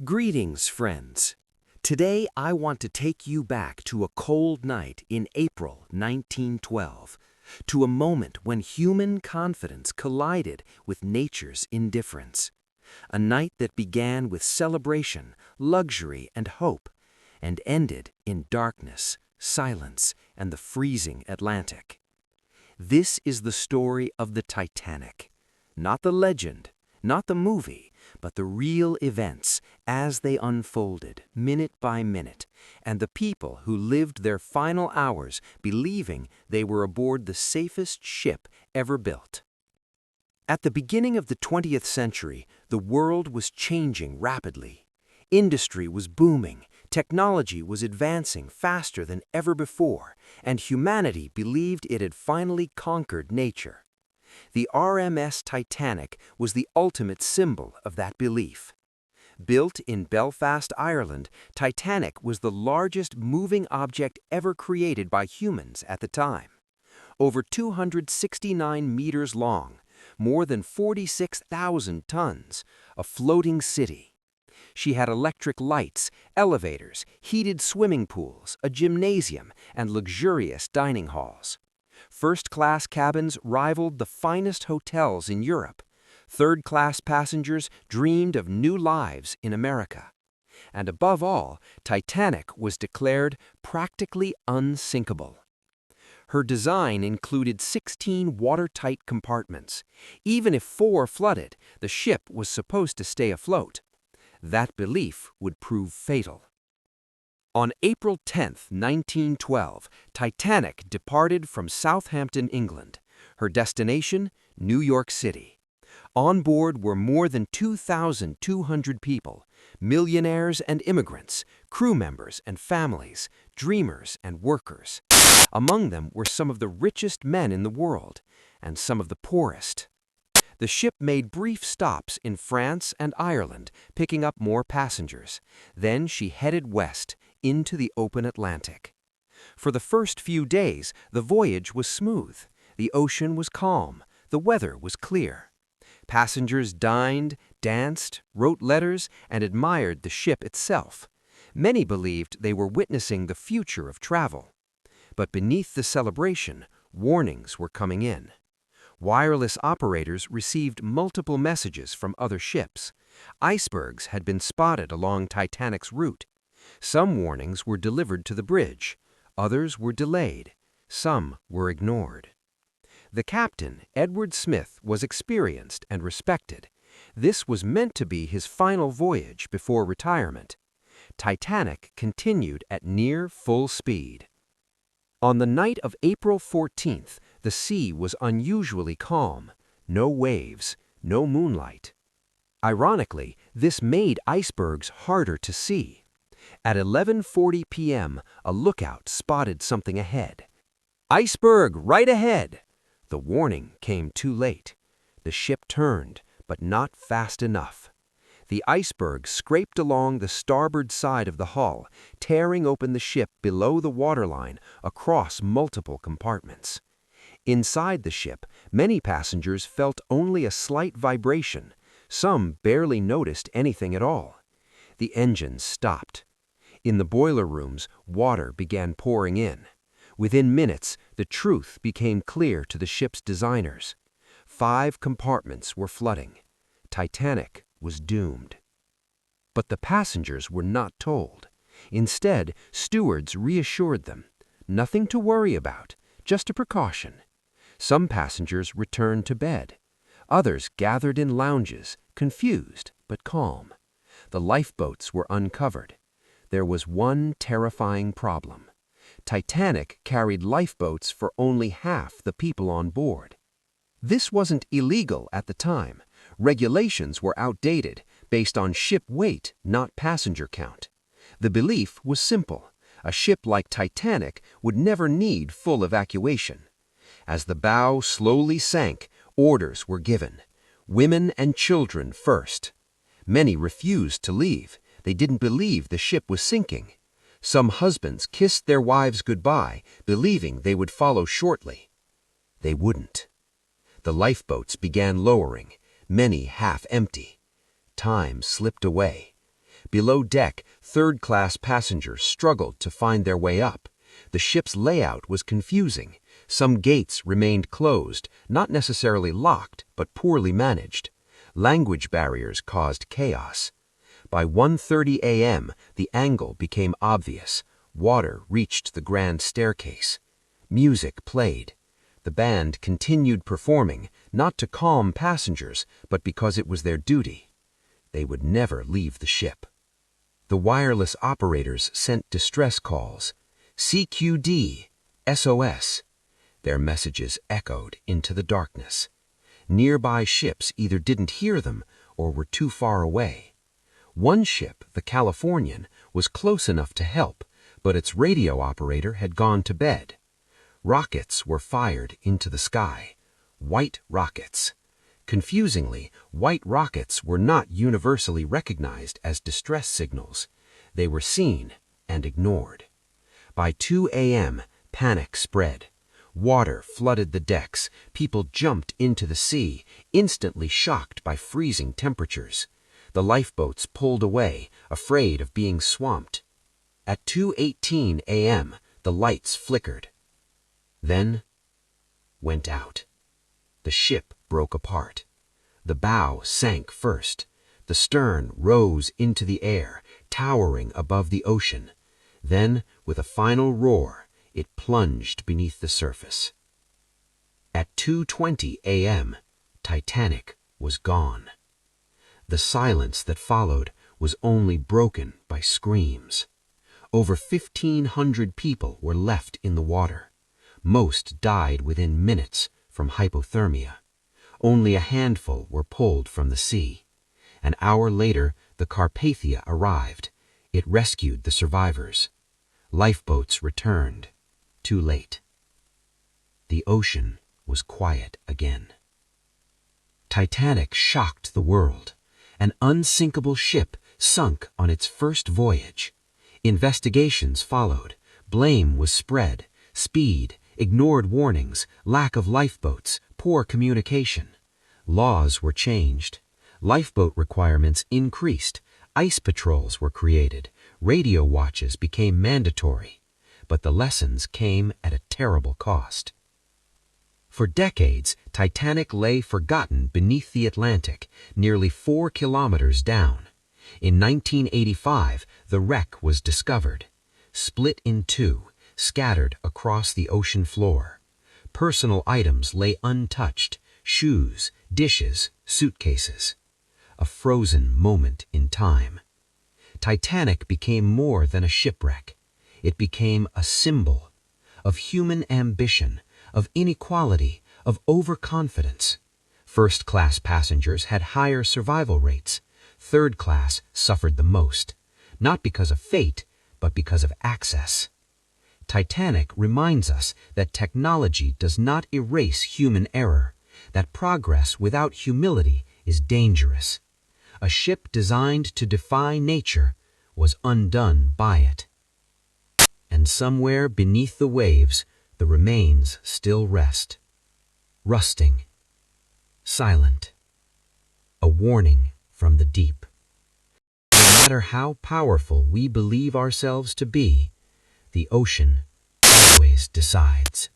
Greetings, friends. Today I want to take you back to a cold night in April 1912, to a moment when human confidence collided with nature's indifference. A night that began with celebration, luxury, and hope, and ended in darkness, silence, and the freezing Atlantic. This is the story of the Titanic. Not the legend, not the movie, but the real events as they unfolded, minute by minute, and the people who lived their final hours believing they were aboard the safest ship ever built. At the beginning of the 20th century, the world was changing rapidly. Industry was booming, technology was advancing faster than ever before, and humanity believed it had finally conquered nature. The RMS Titanic was the ultimate symbol of that belief. Built in Belfast, Ireland, Titanic was the largest moving object ever created by humans at the time. Over 269 meters long, more than 46,000 tons, a floating city. She had electric lights, elevators, heated swimming pools, a gymnasium, and luxurious dining halls. First-class cabins rivaled the finest hotels in Europe. Third-class passengers dreamed of new lives in America. And above all, Titanic was declared practically unsinkable. Her design included 16 watertight compartments. Even if 4 flooded, the ship was supposed to stay afloat. That belief would prove fatal. On April 10, 1912, Titanic departed from Southampton, England. Her destination, New York City. On board were more than 2,200 people, millionaires and immigrants, crew members and families, dreamers and workers. Among them were some of the richest men in the world, and some of the poorest. The ship made brief stops in France and Ireland, picking up more passengers. Then she headed west, into the open Atlantic. For the first few days, the voyage was smooth. The ocean was calm. The weather was clear. Passengers dined, danced, wrote letters, and admired the ship itself. Many believed they were witnessing the future of travel. But beneath the celebration, warnings were coming in. Wireless operators received multiple messages from other ships. Icebergs had been spotted along Titanic's route. Some warnings were delivered to the bridge. Others were delayed. Some were ignored. The captain, Edward Smith, was experienced and respected. This was meant to be his final voyage before retirement. Titanic continued at near full speed. On the night of April 14th, the sea was unusually calm. No waves, no moonlight. Ironically, this made icebergs harder to see. At 11:40 p.m., a lookout spotted something ahead. "Iceberg right ahead!" The warning came too late. The ship turned, but not fast enough. The iceberg scraped along the starboard side of the hull, tearing open the ship below the waterline across multiple compartments. Inside the ship, many passengers felt only a slight vibration. Some barely noticed anything at all. The engines stopped. In the boiler rooms, water began pouring in. Within minutes, the truth became clear to the ship's designers. 5 compartments were flooding. Titanic was doomed. But the passengers were not told. Instead, stewards reassured them. Nothing to worry about, just a precaution. Some passengers returned to bed. Others gathered in lounges, confused but calm. The lifeboats were uncovered. There was one terrifying problem. Titanic carried lifeboats for only half the people on board. This wasn't illegal at the time. Regulations were outdated, based on ship weight, not passenger count. The belief was simple. A ship like Titanic would never need full evacuation. As the bow slowly sank, orders were given. Women and children first. Many refused to leave. They didn't believe the ship was sinking. Some husbands kissed their wives goodbye, believing they would follow shortly. They wouldn't. The lifeboats began lowering, many half empty. Time slipped away. Below deck, third-class passengers struggled to find their way up. The ship's layout was confusing. Some gates remained closed, not necessarily locked, but poorly managed. Language barriers caused chaos. By 1:30 a.m., the angle became obvious. Water reached the grand staircase. Music played. The band continued performing, not to calm passengers, but because it was their duty. They would never leave the ship. The wireless operators sent distress calls. CQD, SOS. Their messages echoed into the darkness. Nearby ships either didn't hear them or were too far away. One ship, the Californian, was close enough to help, but its radio operator had gone to bed. Rockets were fired into the sky. White rockets. Confusingly, white rockets were not universally recognized as distress signals. They were seen and ignored. By 2 a.m., panic spread. Water flooded the decks. People jumped into the sea, instantly shocked by freezing temperatures. The lifeboats pulled away, afraid of being swamped. At 2:18 a.m., the lights flickered. Then went out. The ship broke apart. The bow sank first. The stern rose into the air, towering above the ocean. Then, with a final roar, it plunged beneath the surface. At 2:20 a.m., Titanic was gone. The silence that followed was only broken by screams. Over 1,500 people were left in the water. Most died within minutes from hypothermia. Only a handful were pulled from the sea. An hour later, the Carpathia arrived. It rescued the survivors. Lifeboats returned. Too late. The ocean was quiet again. Titanic shocked the world. An unsinkable ship sunk on its first voyage. Investigations followed. Blame was spread. Speed, ignored warnings, lack of lifeboats, poor communication. Laws were changed. Lifeboat requirements increased. Ice patrols were created. Radio watches became mandatory. But the lessons came at a terrible cost. For decades, Titanic lay forgotten beneath the Atlantic, nearly 4 kilometers down. In 1985, the wreck was discovered. Split in two, scattered across the ocean floor. Personal items lay untouched: shoes, dishes, suitcases. A frozen moment in time. Titanic became more than a shipwreck. It became a symbol of human ambition, of inequality, of overconfidence. First-class passengers had higher survival rates. Third class suffered the most, not because of fate, but because of access. Titanic reminds us that technology does not erase human error, that progress without humility is dangerous. A ship designed to defy nature was undone by it. And somewhere beneath the waves, the remains still rest. Rusting. Silent. A warning from the deep. No matter how powerful we believe ourselves to be, the ocean always decides.